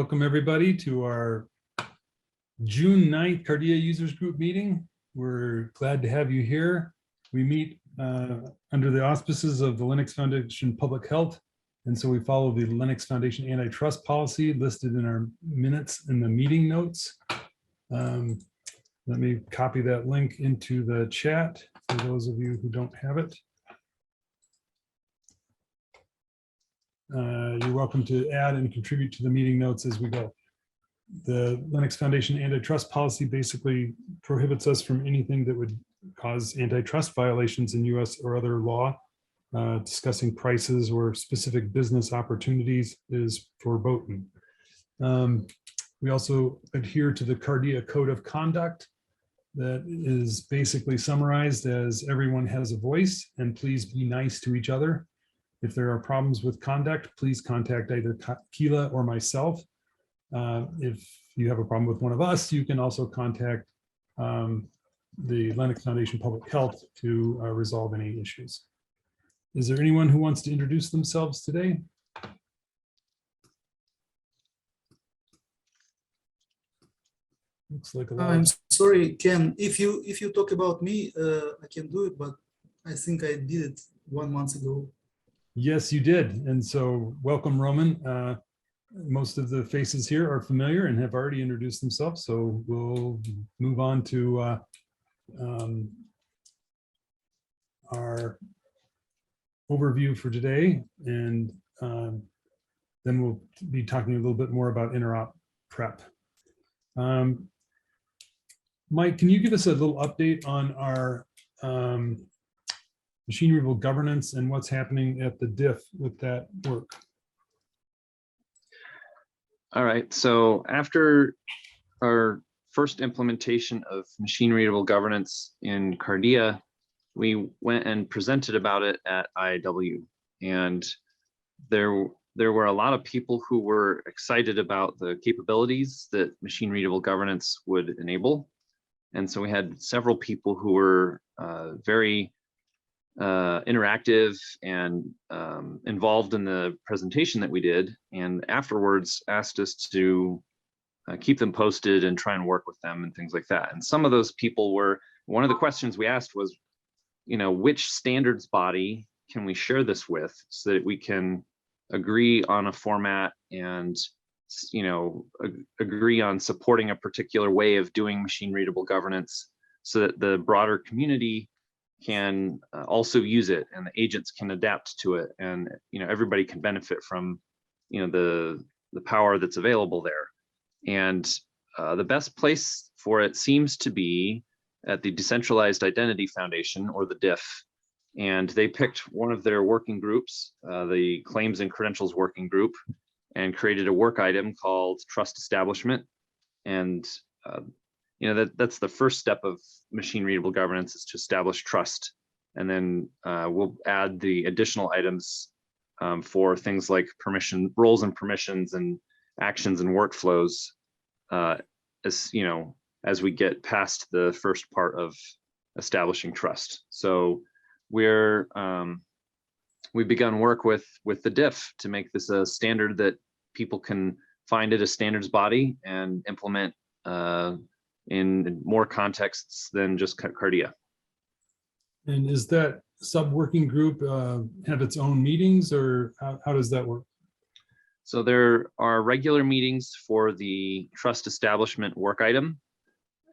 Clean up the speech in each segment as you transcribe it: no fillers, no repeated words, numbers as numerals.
Welcome everybody to our June 9th Cardea Users Group meeting. We're glad to have you here. We meet under the auspices of the Linux Foundation Public Health. And so we follow the Linux Foundation antitrust policy listed in our minutes in the meeting notes. Let me copy that link into the chat for those of you who don't have it. You're welcome to add and contribute to the meeting notes as we go. The Linux Foundation antitrust policy basically prohibits us from anything that would cause antitrust violations in US or other law. Discussing prices or specific business opportunities is verboten. We also adhere to the Cardea Code of Conduct that is basically summarized as everyone has a voice and please be nice to each other. If there are problems with conduct, please contact either Keela or myself. If you have a problem with one of us, you can also contact the Linux Foundation Public Health to resolve any issues. Is there anyone who wants to introduce themselves today? Looks like a lot. I'm sorry, Ken. If you talk about me, I can do it, but I think I did it 1 month ago. Yes, you did. And so welcome, Roman. Most of the faces here are familiar and have already introduced themselves. So we'll move on to our overview for today. And then we'll be talking a little bit more about interop prep. Mike, can you give us a little update on our machine readable governance and what's happening at the diff with that work? All right, so after our first implementation of machine readable governance in Cardea, we went and presented about it at IIW, and there were a lot of people who were excited about the capabilities that machine readable governance would enable. And so we had several people who were very interactive and involved in the presentation that we did, and afterwards asked us to keep them posted and try and work with them and things like that. And some of those people were, one of the questions we asked was, you know, which standards body can we share this with so that we can agree on a format and, you know, agree on supporting a particular way of doing machine readable governance so that the broader community can also use it and the agents can adapt to it, and you know, everybody can benefit from, you know, the power that's available there. And the best place for it seems to be at the Decentralized Identity Foundation, or the DIF, and they picked one of their working groups, the Claims and Credentials Working Group, and created a work item called Trust Establishment. And you know, that's the first step of machine readable governance, is to establish trust. And then we'll add the additional items for things like permission, roles and permissions and actions and workflows, as you know, as we get past the first part of establishing trust. So we've begun work with the DIF to make this a standard that people can find at a standards body and implement in more contexts than just Cardea. And is that sub-working group have its own meetings, or how does that work? So there are regular meetings for the trust establishment work item,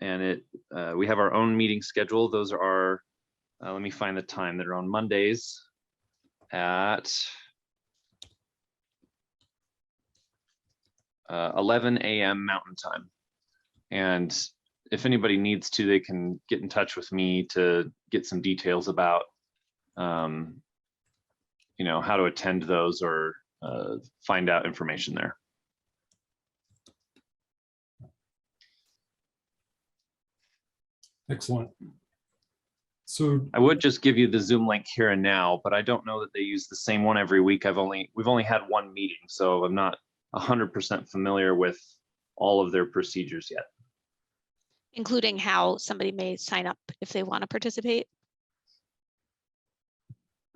and we have our own meeting schedule. Those are, let me find the time, that are on Mondays at 11 a.m. Mountain Time. And if anybody needs to, they can get in touch with me to get some details about, you know, how to attend those or find out information there. Excellent. So I would just give you the Zoom link here and now, but I don't know that they use the same one every week. We've only had one meeting, so I'm not 100% familiar with all of their procedures yet. Including how somebody may sign up if they want to participate?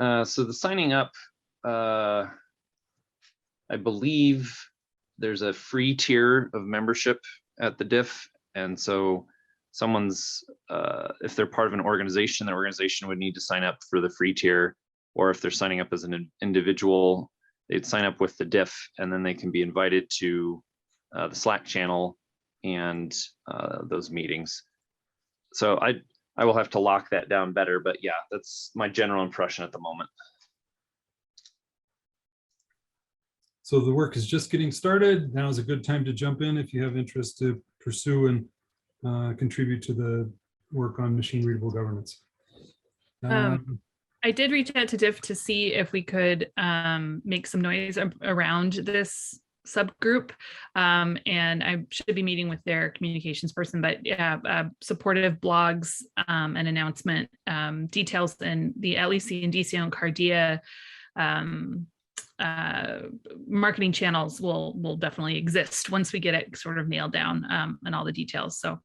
So the signing up, I believe there's a free tier of membership at the diff. And so someone's, if they're part of an organization, the organization would need to sign up for the free tier, or if they're signing up as an individual, they'd sign up with the diff, and then they can be invited to the Slack channel and those meetings. So I will have to lock that down better, but yeah, that's my general impression at the moment. So the work is just getting started. Now is a good time to jump in if you have interest to pursue and contribute to the work on machine readable governance. I did reach out to Diff to see if we could make some noise around this subgroup, and I should be meeting with their communications person, but yeah, supportive blogs and announcement details in the LEC and DCO and Cardea marketing channels will definitely exist once we get it sort of nailed down and all the details. So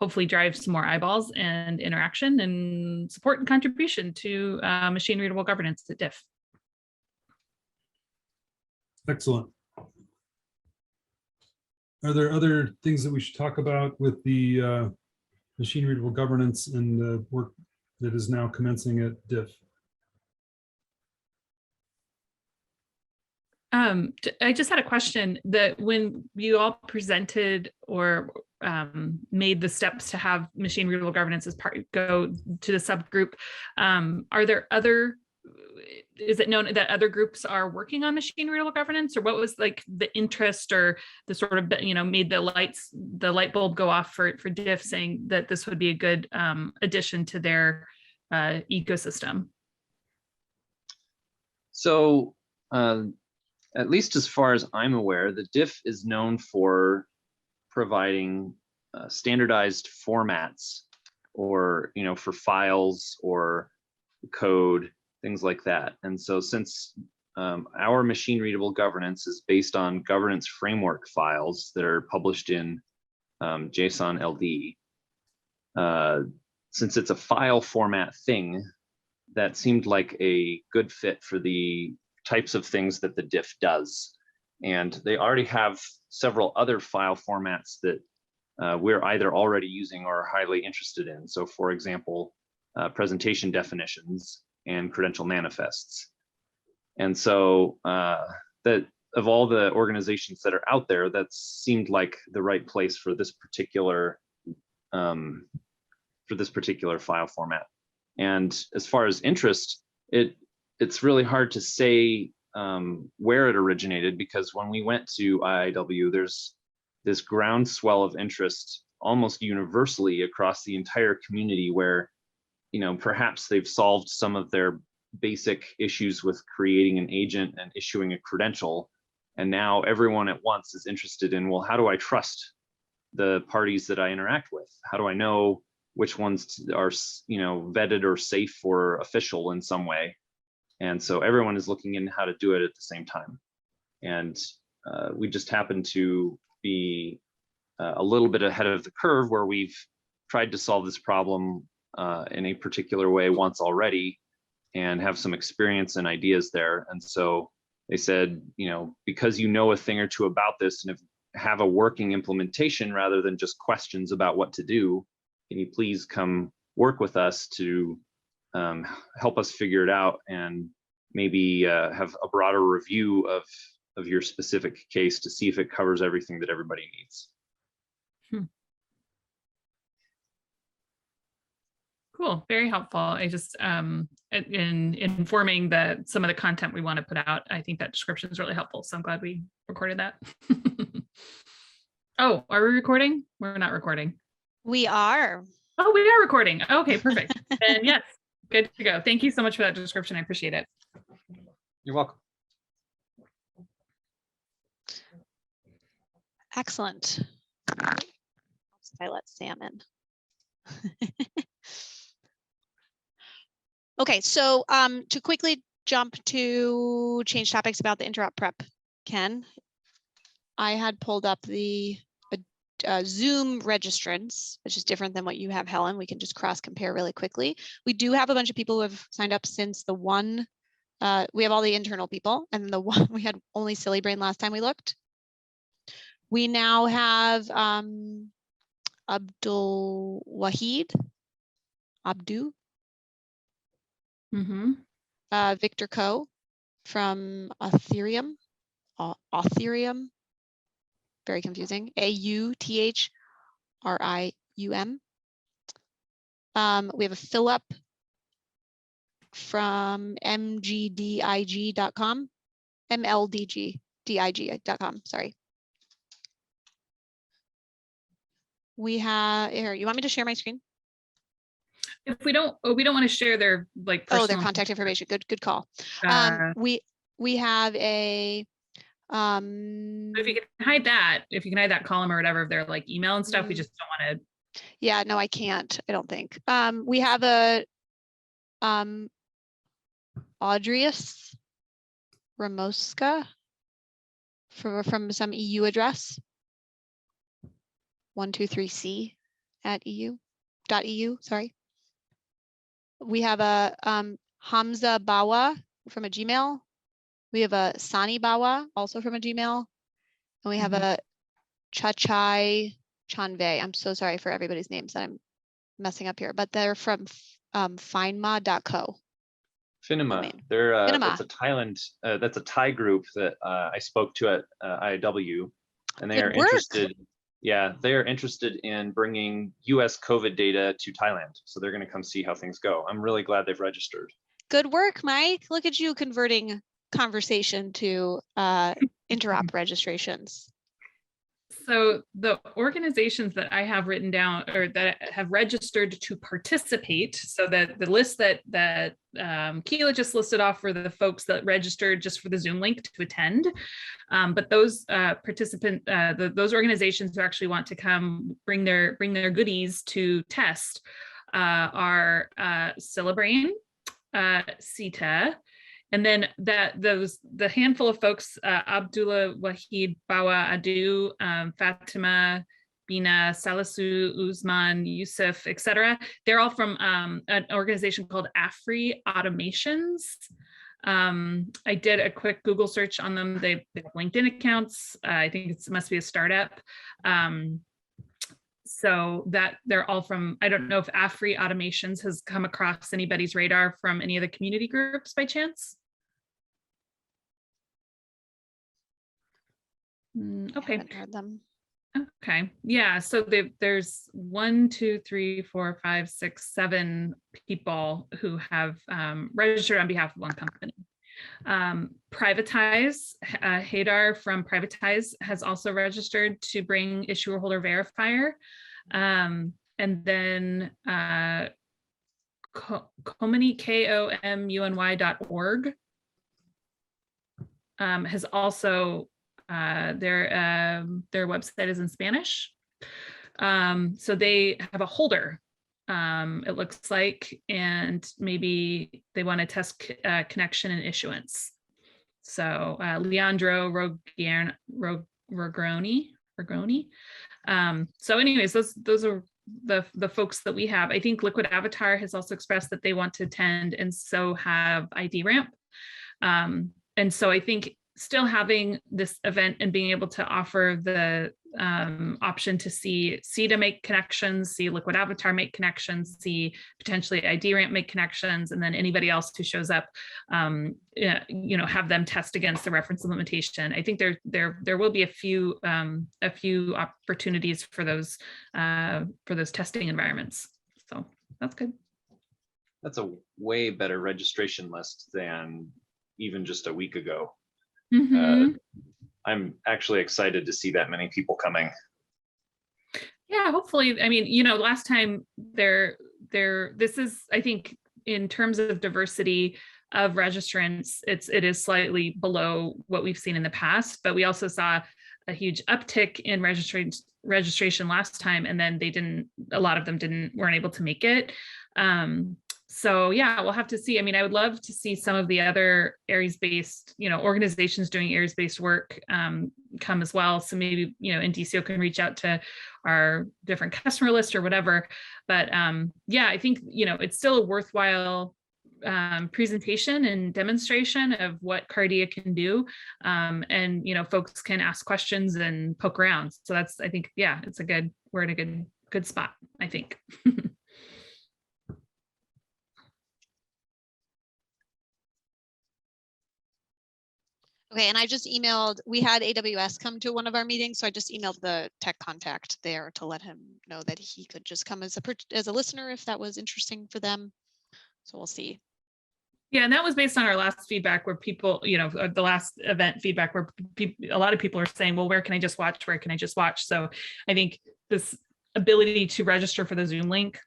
hopefully drive some more eyeballs and interaction and support and contribution to machine readable governance at Diff. Excellent. Are there other things that we should talk about with the machine readable governance and the work that is now commencing at Diff? I just had a question that when you all presented or made the steps to have machine readable governance as part go to the subgroup, are there other, is it known that other groups are working on machine readable governance, or what was like the interest or the sort of, made the light bulb go off for Diff saying that this would be a good addition to their ecosystem? So at least as far as I'm aware, the diff is known for providing standardized formats, or for files or code, things like that. And so since our machine readable governance is based on governance framework files that are published in JSON LD, since it's a file format thing, that seemed like a good fit for the types of things that the diff does. And they already have several other file formats that we're either already using or are highly interested in. So for example, presentation definitions and credential manifests. And so that of all the organizations that are out there, that seemed like the right place for this particular file format. And as far as interest, it's really hard to say where it originated, because when we went to IIW, there's this groundswell of interest almost universally across the entire community where, perhaps they've solved some of their basic issues with creating an agent and issuing a credential. And now everyone at once is interested in, well, how do I trust the parties that I interact with? How do I know which ones are, vetted or safe or official in some way? And so everyone is looking in how to do it at the same time. And we just happen to be a little bit ahead of the curve, where we've tried to solve this problem in a particular way once already and have some experience and ideas there. And so they said, because you know a thing or two about this and have a working implementation rather than just questions about what to do, can you please come work with us to help us figure it out and maybe have a broader review of your specific case to see if it covers everything that everybody needs. Cool, very helpful. I just, in informing some of the content we want to put out, I think that description is really helpful. So I'm glad we recorded that. Oh, are we recording? We're not recording. We are. Oh, we are recording. Okay, perfect. And yes, good to go. Thank you so much for that description. I appreciate it. You're welcome. Excellent. I let Sam in. Okay, so to quickly jump to change topics about the interrupt prep, Ken, I had pulled up the Zoom registrants, which is different than what you have, Helen. We can just cross compare really quickly. We do have a bunch of people who have signed up since the one. We have all the internal people, and the one we had only Silly Brain last time we looked. We now have Abdu, Mm-hmm. Victor Ko from Authorium, very confusing, AUTHRIUM. We have a Philip from mgdig.com, mlddig.com, sorry. We have here, you want me to share my screen? If we don't want to share their like Oh, their personal contact information. Good call. We have a if you can hide that, column or whatever, if they're like email and stuff, we just don't want to. Yeah, no, I can't. I don't think. We have a Audrius Ramoska from some EU address. 123c at EU.eu, sorry. We have a Hamza Bawa from a Gmail. We have a Sani Bawa also from a Gmail. And we have a Chachai Chanve. I'm so sorry for everybody's names that I'm messing up here, but they're from finema.co. Finema. They're it's a Thailand. That's a Thai group that I spoke to at IW, and they are interested. Yeah, they are interested in bringing U.S. COVID data to Thailand. So they're going to come see how things go. I'm really glad they've registered. Good work, Mike. Look at you converting conversation to interop registrations. So the organizations that I have written down or that have registered to participate, so that the list that Keela just listed off for the folks that registered just for the Zoom link to attend, but those those organizations who actually want to come bring their goodies to test are Celebrain, CETA. And then the handful of folks, Abdullah Wahid Bawa Adu, Fatima, Bina, Salisu, Usman, Yusuf, etc. They're all from an organization called Afri Automations. I did a quick Google search on them. They have LinkedIn accounts. I think it must be a startup. So that they're all from, I don't know if Afri Automations has come across anybody's radar from any of the community groups by chance. Okay. I haven't heard them. Okay. Yeah. So there's 1, 2, 3, 4, 5, 6, 7 people who have registered on behalf of one company. Privatize, Haydar from Privatize has also registered to bring issuer holder verifier. And then Komuny, KOMUNY.org has also their website is in Spanish. So they have a holder, it looks like, and maybe they want to test connection and issuance. So Leandro Rogroni. So anyways, those are the folks that we have. I think Liquid Avatar has also expressed that they want to attend, and so have ID Ramp. And so I think still having this event and being able to offer the option to see CETA make connections, see Liquid Avatar make connections, see potentially ID Ramp make connections, and then anybody else who shows up, have them test against the reference limitation. I think there will be a few opportunities for those testing environments. So that's good. That's a way better registration list than even just a week ago. Mm-hmm. I'm actually excited to see that many people coming. Yeah, hopefully. I mean, last time this is, I think, in terms of diversity of registrants, it is slightly below what we've seen in the past, but we also saw a huge uptick in registration last time, and then a lot of them weren't able to make it. So yeah, we'll have to see. I mean, I would love to see some of the other Aries-based, organizations doing Aries-based work come as well. So maybe, NDCO can reach out to our different customer list or whatever. But yeah, I think, it's still a worthwhile presentation and demonstration of what Cardea can do. And, folks can ask questions and poke around. So that's, I think, yeah, we're in a good spot, I think. Okay, and I just emailed, we had AWS come to one of our meetings, so I just emailed the tech contact there to let him know that he could just come as a listener if that was interesting for them. So we'll see. Yeah, and that was based on our last feedback where people, the last event feedback where a lot of people are saying, well, where can I just watch? Where can I just watch? So I think this ability to register for the Zoom link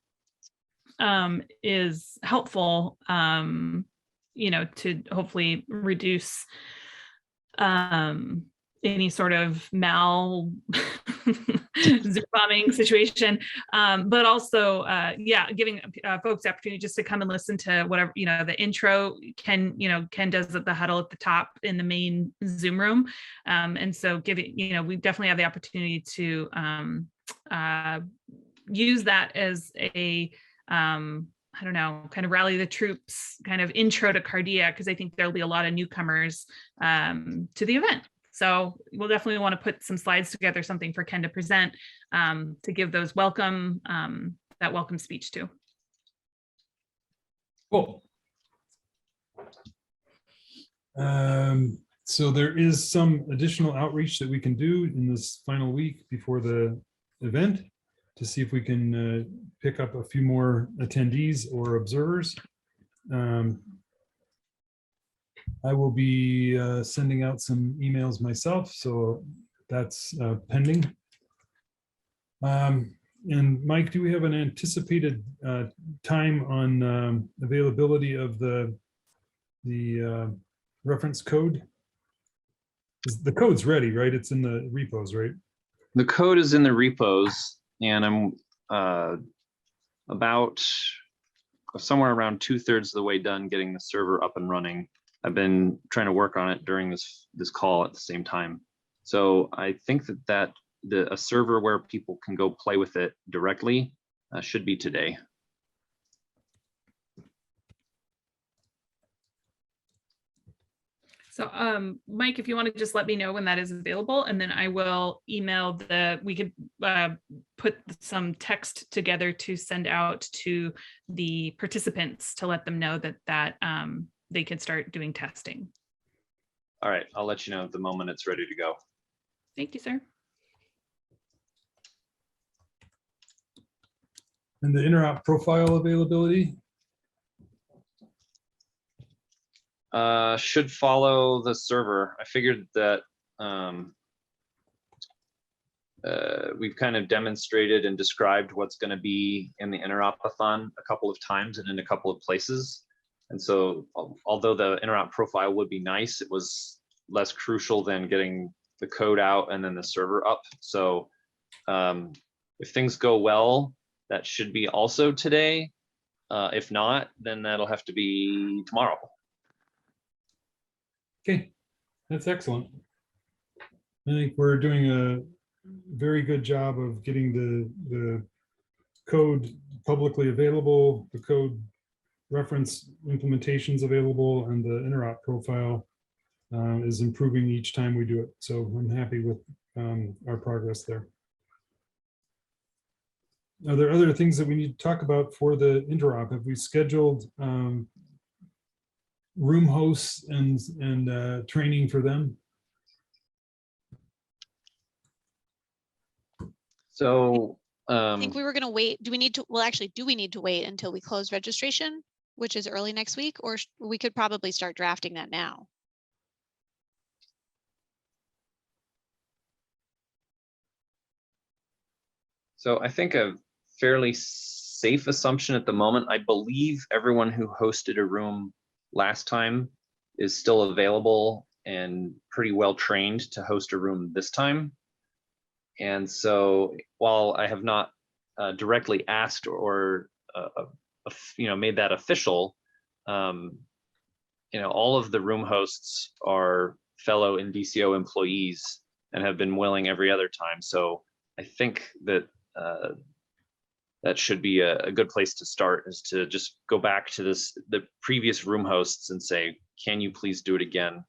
is helpful, to hopefully reduce any sort of Zoom bombing situation, but also, giving folks the opportunity just to come and listen to whatever, the intro. Ken does the huddle at the top in the main Zoom room. And so we definitely have the opportunity to use that as a, I don't know, kind of rally the troops kind of intro to Cardea, because I think there'll be a lot of newcomers to the event. So we'll definitely want to put some slides together, something for Ken to present, to give those that welcome speech to. Cool. So there is some additional outreach that we can do in this final week before the event to see if we can pick up a few more attendees or observers. I will be sending out some emails myself, so that's pending. And Mike, do we have an anticipated time on availability of the reference code? The code's ready, right? It's in the repos, right? The code is in the repos, and I'm about somewhere around 2/3 of the way done getting the server up and running. I've been trying to work on it during this call at the same time. So I think that a server where people can go play with it directly should be today. So Mike, if you want to just let me know when that is available, and then I will email we could put some text together to send out to the participants to let them know that they could start doing testing. All right, I'll let you know the moment it's ready to go. Thank you, sir. And the interop profile availability? Should follow the server. I figured that we've kind of demonstrated and described what's going to be in the interop-a-thon a couple of times and in a couple of places. And so although the interop profile would be nice, it was less crucial than getting the code out and then the server up. So if things go well, that should be also today. If not, then that'll have to be tomorrow. Okay, that's excellent. I think we're doing a very good job of getting the code publicly available, the code reference implementations available, and the interop profile is improving each time we do it. So I'm happy with our progress there. Are there other things that we need to talk about for the interop? Have we scheduled room hosts and training for them? So I think we were going to wait. Do we need to wait until we close registration, which is early next week, or we could probably start drafting that now? So I think a fairly safe assumption at the moment, I believe everyone who hosted a room last time is still available and pretty well trained to host a room this time. And so while I have not directly asked or made that official, all of the room hosts are fellow Indicio employees and have been willing every other time. So I think that that should be a good place to start, is to just go back to the previous room hosts and say, can you please do it again?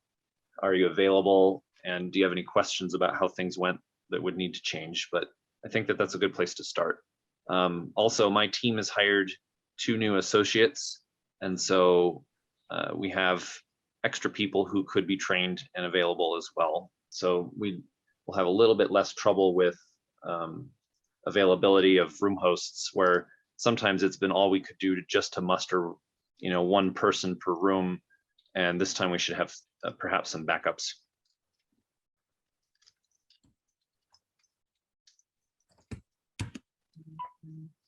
Are you available? And do you have any questions about how things went that would need to change? But I think that that's a good place to start. Also, my team has hired 2 new associates. And so we have extra people who could be trained and available as well. So we will have a little bit less trouble with availability of room hosts, where sometimes it's been all we could do to muster, 1 person per room. And this time we should have perhaps some backups.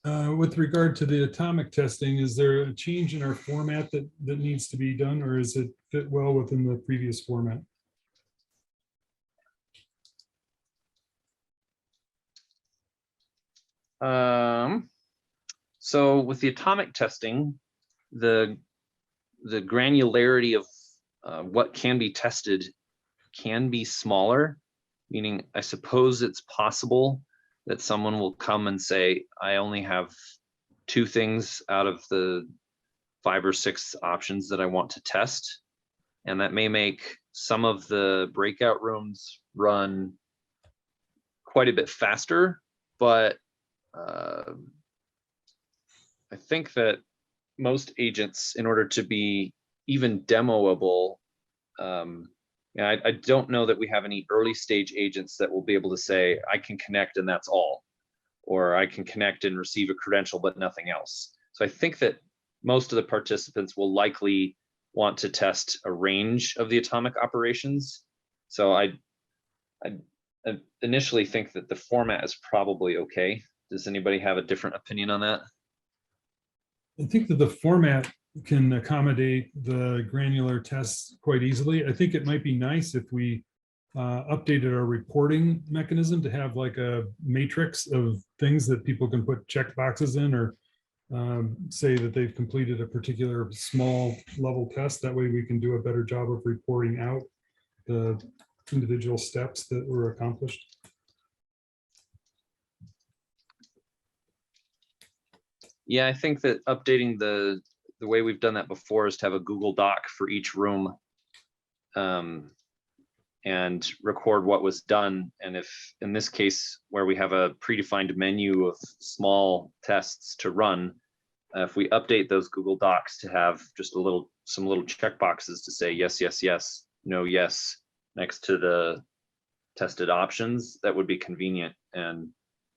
With regard to the atomic testing, is there a change in our format that needs to be done, or is it fit well within the previous format? So with the atomic testing, the granularity of what can be tested can be smaller, meaning I suppose it's possible that someone will come and say, I only have 2 things out of the 5 or 6 options that I want to test. And that may make some of the breakout rooms run quite a bit faster, but I think that most agents, in order to be even demoable, I don't know that we have any early stage agents that will be able to say, I can connect and that's all, or I can connect and receive a credential, but nothing else. So I think that most of the participants will likely want to test a range of the atomic operations. So I initially think that the format is probably okay. Does anybody have a different opinion on that? I think that the format can accommodate the granular tests quite easily. I think it might be nice if we updated our reporting mechanism to have like a matrix of things that people can put check boxes in, or say that they've completed a particular small level test. That way we can do a better job of reporting out the individual steps that were accomplished. Yeah, I think that updating the way we've done that before is to have a Google Doc for each room and record what was done. And if in this case, where we have a predefined menu of small tests to run, if we update those Google Docs to have just some little check boxes to say yes, yes, yes, no, yes, next to the tested options, that would be convenient and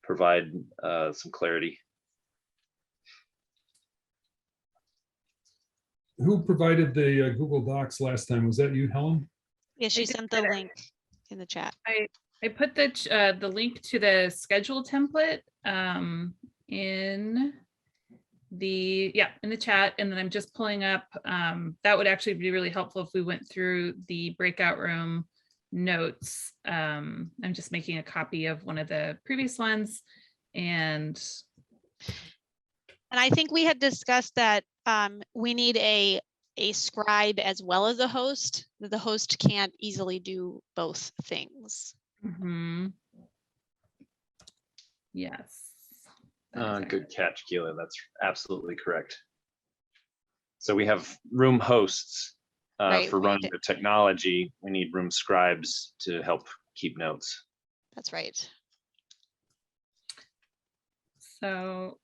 provide some clarity. Who provided the Google Docs last time? Was that you, Helen? Yeah, she sent the link in the chat. I put the link to the schedule template in the chat, and then I'm just pulling up. That would actually be really helpful if we went through the breakout room notes. I'm just making a copy of one of the previous ones, and I think we had discussed that we need a scribe as well as a host. The host can't easily do both things. Yes. Good catch, Keela. That's absolutely correct. So we have room hosts Right, for running the technology. We need room scribes to help keep notes. That's right. So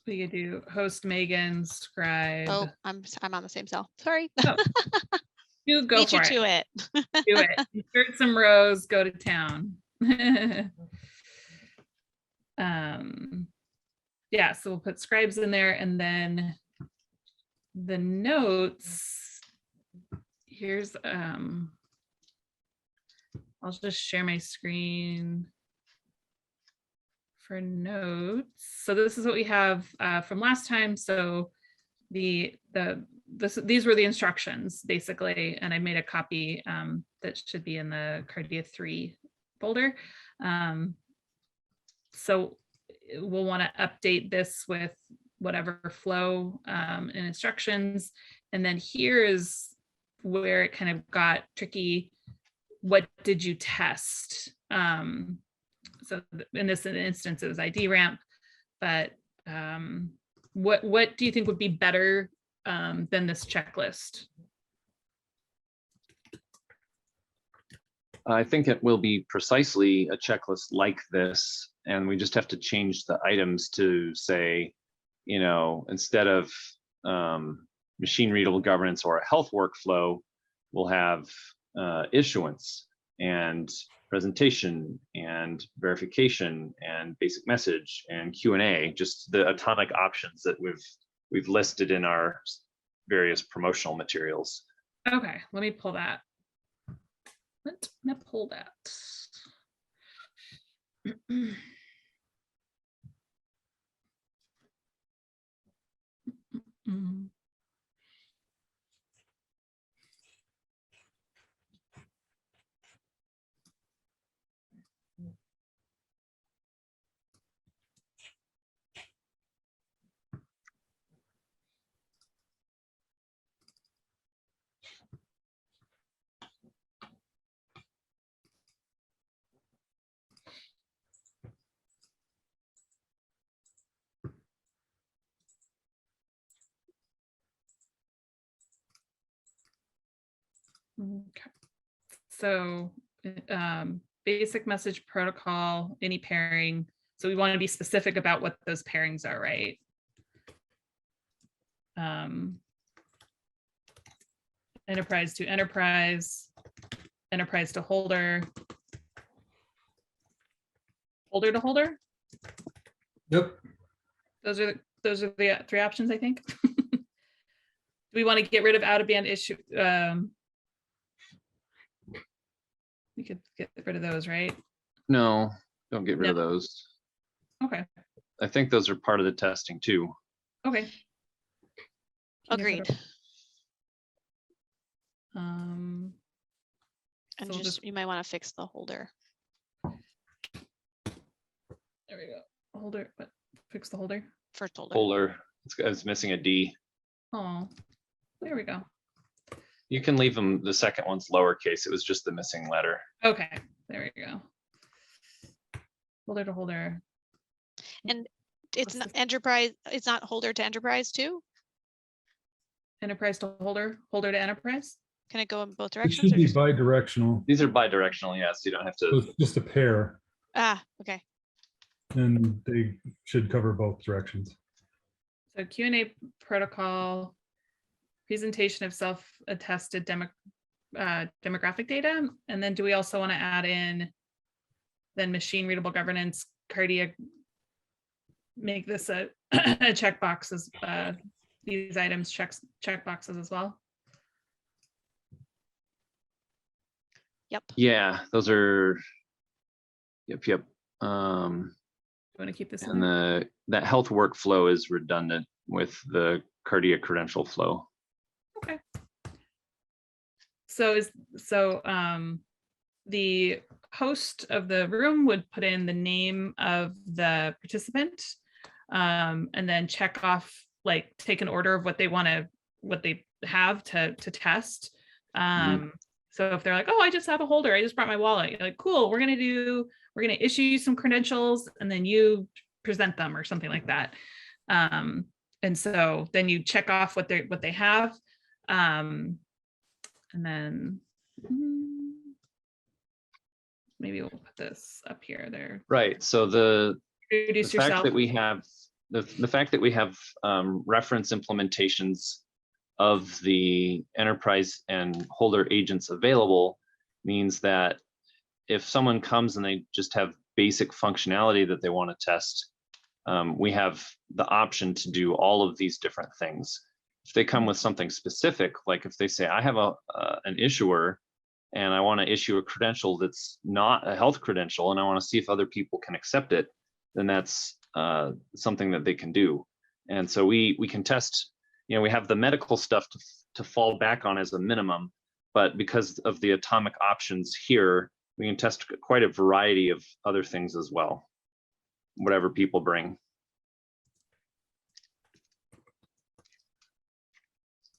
we could do host Megan, scribe. Oh, I'm on the same cell. Sorry. Oh. You go Beat for you it. to it. Do it. Insert some rows, go to town. Yeah, so we'll put scribes in there, and then the notes. Here's I'll just share my screen for notes. So this is what we have from last time. So these were the instructions basically, and I made a copy that should be in the Cardea 3 folder. So we'll want to update this with whatever flow and instructions. And then here is where it kind of got tricky. What did you test? So in this instance, it was ID ramp, but what do you think would be better than this checklist? I think it will be precisely a checklist like this, and we just have to change the items to say, you know, instead of machine readable governance or a health workflow, we'll have issuance and presentation and verification and basic message and Q&A, just the atomic options that we've listed in our various promotional materials. Okay, let me pull that. Let me pull that. Okay. So basic message protocol, any pairing. So we want to be specific about what those pairings are, right? Enterprise to enterprise, enterprise to holder, holder to holder. Yep. Those are the three options, I think. Do we want to get rid of out of band issue? We could get rid of those, right? No, don't get rid of those. Okay. I think those are part of the testing too. Okay. Agreed. And And so we'll just, you might want to fix the holder. there we go. Holder, but fix the holder. First holder. Holder, it's missing a D. Oh, there we go. You can leave them, the second one's lowercase. It was just the missing letter. Okay, there we go. Holder to holder. And it's What's not the- enterprise, it's not holder to enterprise too? Enterprise to holder, holder to enterprise. Can it go in both It directions? should Or be just, bi-directional. These are bi-directional, yes. You don't have So to. it's just a pair, okay. and they should cover both directions. So Q&A protocol, presentation of self-attested demographic data. And then do we also want to add in then machine readable governance, Cardea, make this a, a checkbox as these items check boxes as well? Yep. Yeah, those are. Yep. You want to keep this in And there? that health workflow is redundant with the Cardea credential flow. Okay. So the host of the room would put in the name of the participant, and then check off, like take an order of what they want to, what they have to test. So if they're like, oh, I just have a holder, I just brought my wallet, you're like, cool, we're gonna issue you some credentials and then you present them or something like that. And so then you check off what they have. And then maybe we'll put this up here there. Right. So the Introduce fact yourself. that we have the fact that we have reference implementations of the enterprise and holder agents available means that if someone comes and they just have basic functionality that they want to test, we have the option to do all of these different things. If they come with something specific, like if they say, I have an issuer and I want to issue a credential that's not a health credential and I want to see if other people can accept it, then that's something that they can do. And so we can test, you know, we have the medical stuff to fall back on as a minimum, but because of the atomic options here, we can test quite a variety of other things as well, whatever people bring.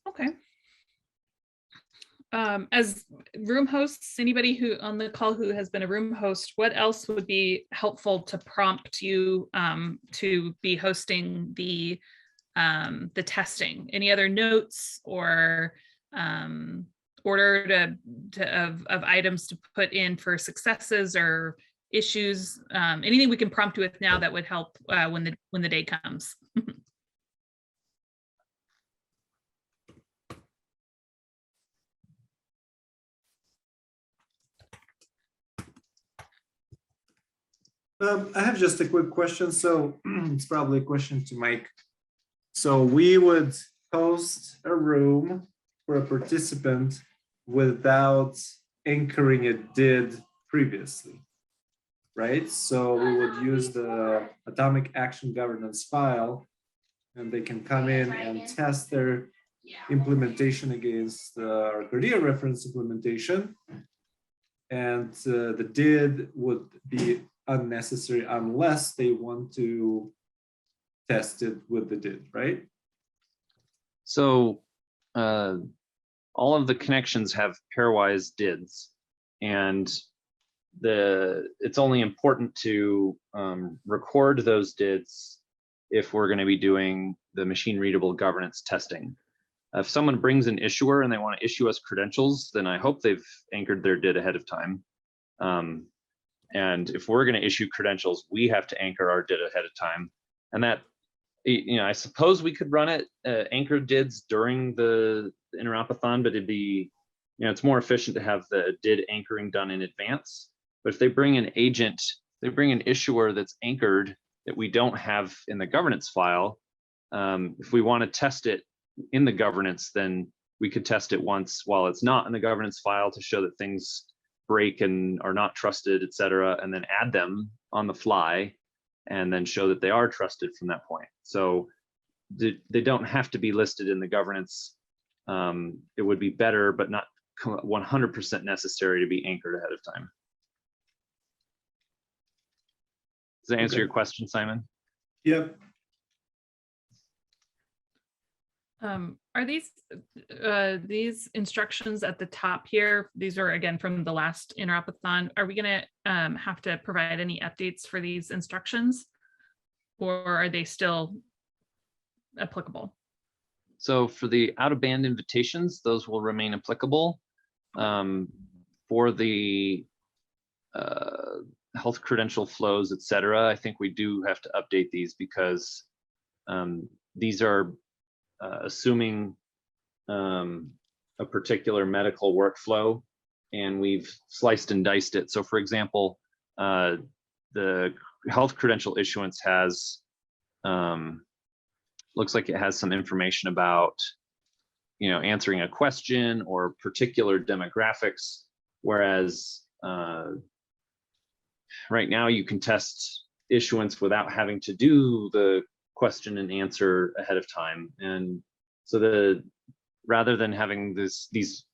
Okay. As room hosts, anybody who on the call who has been a room host, what else would be helpful to prompt you to be hosting the testing? Any other notes or order of items to put in for successes or issues? Anything we can prompt you with now that would help when the day comes. I have just a quick question. So it's probably a question to Mike. So we would host a room for a participant without anchoring a did previously, right? So we would use the atomic action governance file, and they can come in and test their implementation against our Cardea reference implementation. And the did would be unnecessary unless they want to test it with the did, right? So all of the connections have pairwise dids, and it's only important to record those dids if we're going to be doing the machine readable governance testing. If someone brings an issuer and they want to issue us credentials, then I hope they've anchored their did ahead of time. And if we're going to issue credentials, we have to anchor our did ahead of time. And that, I suppose we could run it anchored dids during the interopathon, but it'd be, it's more efficient to have the did anchoring done in advance. But if they bring an agent, they bring an issuer that's anchored that we don't have in the governance file, if we want to test it in the governance, then we could test it once while it's not in the governance file to show that things break and are not trusted, et cetera, and then add them on the fly and then show that they are trusted from that point. So they don't have to be listed in the governance. It would be better, but not 100% necessary to be anchored ahead of time. Does that answer your question, Simon? Yep. Are these instructions at the top here? These are again from the last interopathon. Are we going to have to provide any updates for these instructions, or are they still applicable? So for the out-of-band invitations, those will remain applicable. For the health credential flows, et cetera, I think we do have to update these because these are assuming a particular medical workflow, and we've sliced and diced it. So for example, the health credential issuance has, looks like it has some information about, answering a question or particular demographics, whereas right now you can test issuance without having to do the question and answer ahead of time. And so rather than having these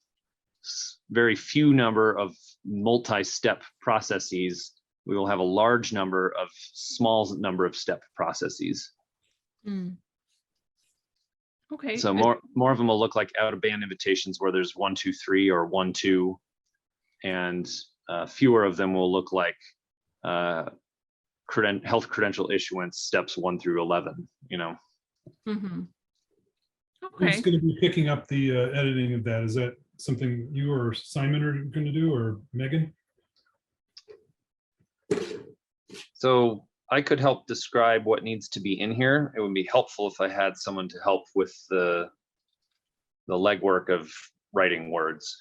very few number of multi-step processes, we will have a large number of small number of step processes. Okay. So more of them will look like out-of-band invitations where there's 1, 2, 3 or 1, 2, and fewer of them will look like health credential issuance steps 1 through 11. Who's Okay. going to be picking up the editing of that? Is that something you or Simon are going to do, or Megan? So I could help describe what needs to be in here. It would be helpful if I had someone to help with the legwork of writing words.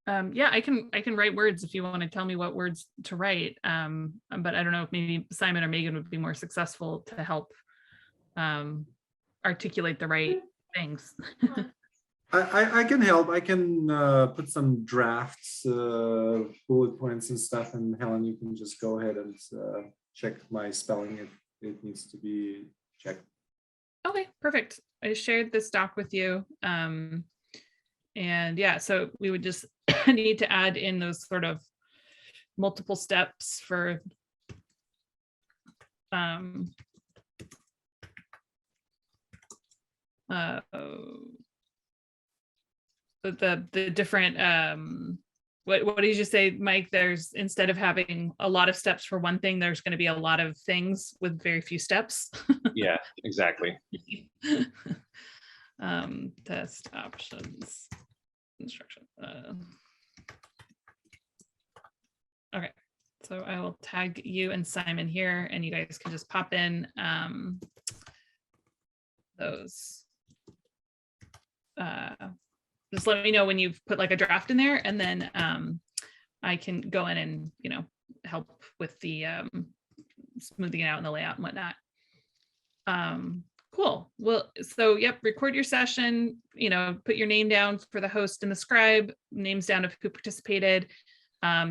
Yeah, I can write words if you want to tell me what words to write. But I don't know if maybe Simon or Megan would be more successful to help articulate the right things. I can help. I can put some drafts, bullet points and stuff, and Helen, you can just go ahead and check my spelling if it needs to be checked. Okay, perfect. I shared this doc with you. And yeah, so we would just need to add in those sort of multiple steps for the different, what did you say, Mike? There's, instead of having a lot of steps for one thing, there's going to be a lot of things with very few steps. Yeah, exactly. Test options, instruction. Okay, so I will tag you and Simon here, and you guys can just pop in those. Just let me know when you've put like a draft in there, and then I can go in and, you know, help with the smoothing it out and the layout and whatnot. Cool. Well, so yep, record your session, you know, put your name down for the host and the scribe, names down of who participated,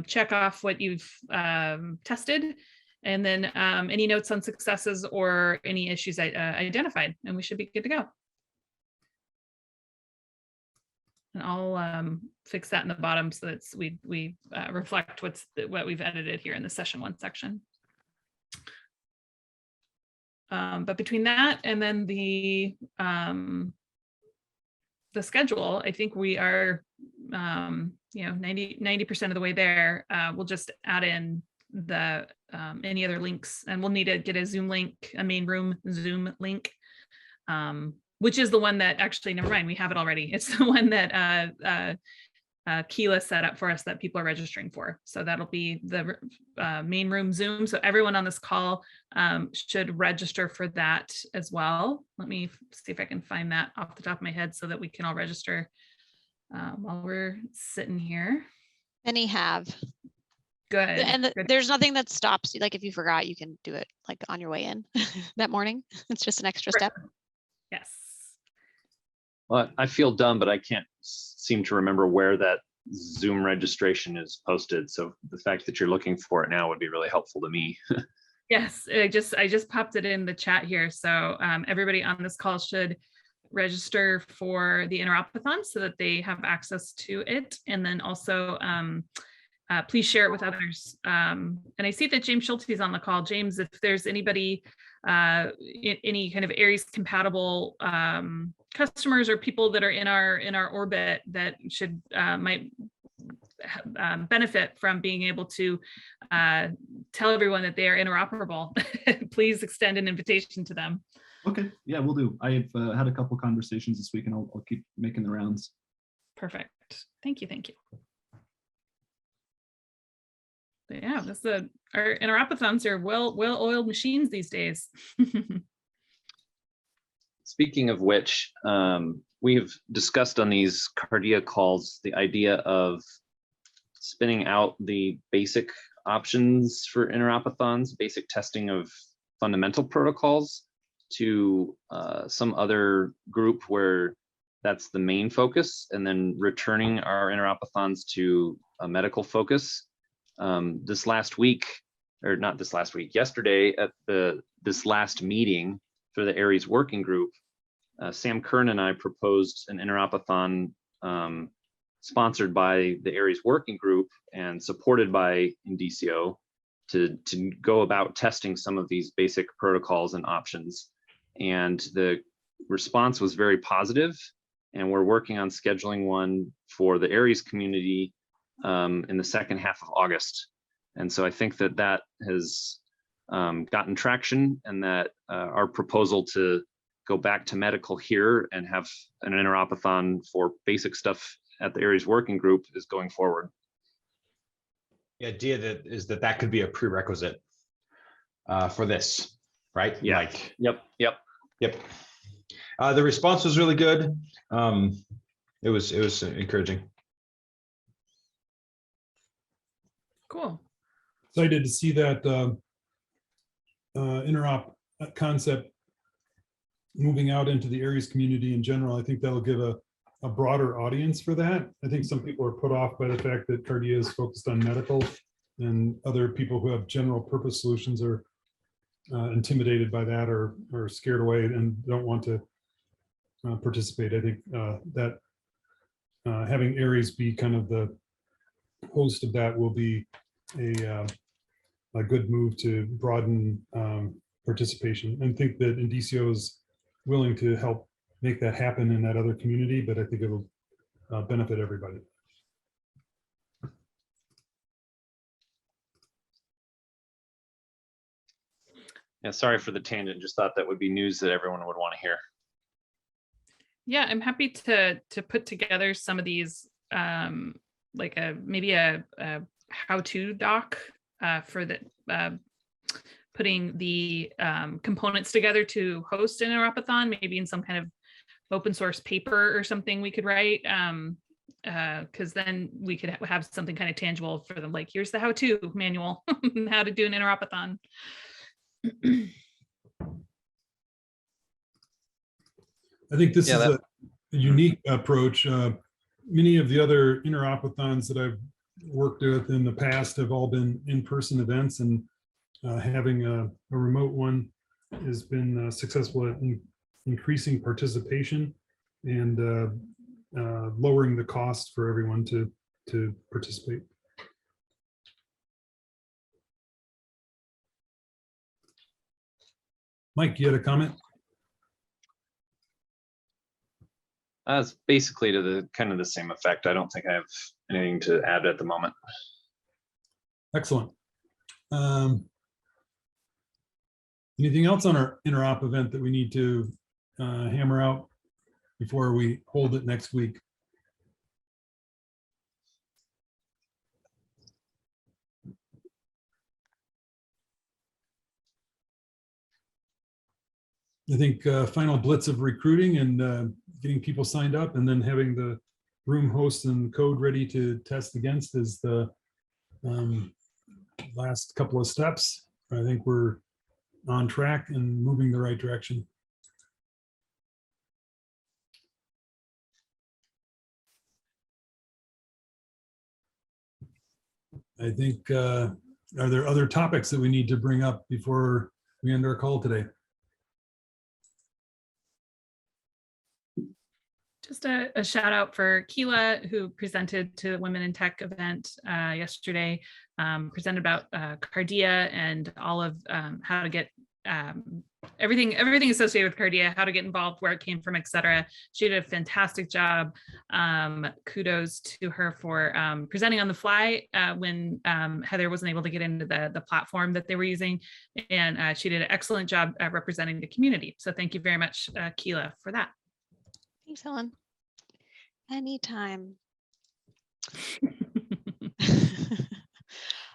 check off what you've tested, and then any notes on successes or any issues identified, and we should be good to go. And I'll fix that in the bottom so that we reflect what we've edited here in the session 1 section. But between that and then the schedule, I think we are, you know, 90% of the way there. We'll just add in the any other links, and we'll need to get a Zoom link, a main room Zoom link, which is the one that actually, never mind, we have it already. It's the one that Keela set up for us that people are registering for. So that'll be the main room Zoom. So everyone on this call should register for that as well. Let me see if I can find that off the top of my head so that we can all register while we're sitting here. Many have. Good. And good. there's nothing that stops you. Like if you forgot, you can do it like on your way in that morning. It's just an extra step. Yes. Well, I feel dumb, but I can't seem to remember where that Zoom registration is posted. So the fact that you're looking for it now would be really helpful to me. Yes, I just popped it in the chat here. So everybody on this call should register for the Interopathon so that they have access to it. And then also please share it with others. And I see that James Schulte is on the call. James, if there's anybody, any kind of Aries compatible customers or people that are in our orbit that should might benefit from being able to tell everyone that they are interoperable, please extend an invitation to them. Okay, yeah, we'll do. I've had a couple conversations this week, and I'll keep making the rounds. Perfect. Thank you. Thank you. But yeah, that's our interopathons are well-oiled machines these days. Speaking of which, we've discussed on these Cardea calls the idea of spinning out the basic options for interopathons, basic testing of fundamental protocols, to some other group where that's the main focus, and then returning our interopathons to a medical focus. This last week, or not this last week, yesterday at this last meeting for the Aries working group, Sam Kern and I proposed an interopathon sponsored by the Aries working group and supported by Indicio to go about testing some of these basic protocols and options. And the response was very positive, and we're working on scheduling one for the Aries community in the second half of August. And so I think that has gotten traction, and that our proposal to go back to medical here and have an interopathon for basic stuff at the Aries working group is going forward. The idea that could be a prerequisite for this, right? Yeah. Like, Yep. The response was really good. It was encouraging. Cool. Excited to see that interop concept moving out into the Aries community in general. I think that'll give a broader audience for that. I think some people are put off by the fact that Cardea is focused on medical, and other people who have general purpose solutions are intimidated by that, or scared away and don't want to participate. I think that having Aries be kind of the host of that will be a good move to broaden participation, and think that Indicio is willing to help make that happen in that other community. But I think it'll benefit everybody. Yeah, sorry for the tangent. Just thought that would be news that everyone would want to hear. Yeah, I'm happy to put together some of these, like maybe a how-to doc for the putting the components together to host an Interopathon, maybe in some kind of open source paper or something we could write. Because then we could have something kind of tangible for them, like here's the how-to manual, how to do an Interopathon. I think this Yeah, is a unique approach. Many of the other Interopathons that I've worked with in the past have all been in-person events, and having a remote one has been successful at increasing participation and lowering the cost for everyone to participate. Mike, you had a comment? It's basically to the kind of the same effect. I don't think I have anything to add at the moment. Excellent. Anything else on our interop event that we need to hammer out before we hold it next week? I think final blitz of recruiting and getting people signed up, and then having the room host and code ready to test against is the last couple of steps. I think we're on track and moving the right direction. I think, are there other topics that we need to bring up before we end our call today? Just a shout out for Keela, who presented to the Women in Tech event yesterday, presented about Cardea and all of how to get everything associated with Cardea, how to get involved, where it came from, etc. She did a fantastic job. Kudos to her for presenting on the fly when Heather wasn't able to get into the platform that they were using. And she did an excellent job representing the community. So thank you very much, Keela, for that. Thanks, Helen. Anytime.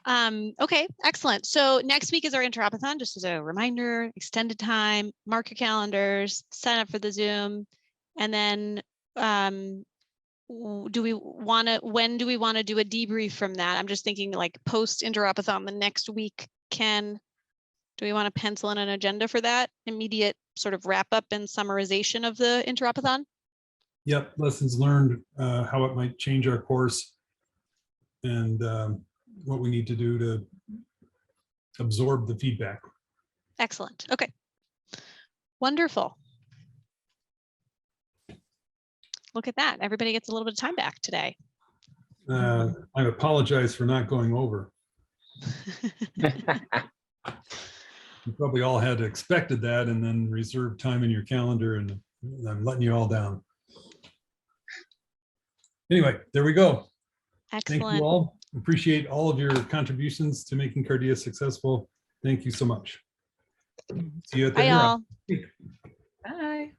Okay, excellent. So next week is our Interopathon, just as a reminder, extended time, mark your calendars, sign up for the Zoom. And then when do we want to do a debrief from that? I'm just thinking like post Interopathon the next week. Do we want to pencil in an agenda for that? Immediate sort of wrap up and summarization of the Interopathon? Yep, lessons learned, how it might change our course, and what we need to do to absorb the feedback. Excellent. Okay. Wonderful. Look at that. Everybody gets a little bit of time back today. I apologize for not going over. You probably all had expected that and then reserved time in your calendar, and I'm letting you all down. Anyway, there we go. Excellent. Thank you all. Appreciate all of your contributions to making Cardea successful. Thank you so much. See you at the Bye, Interop. all. Bye.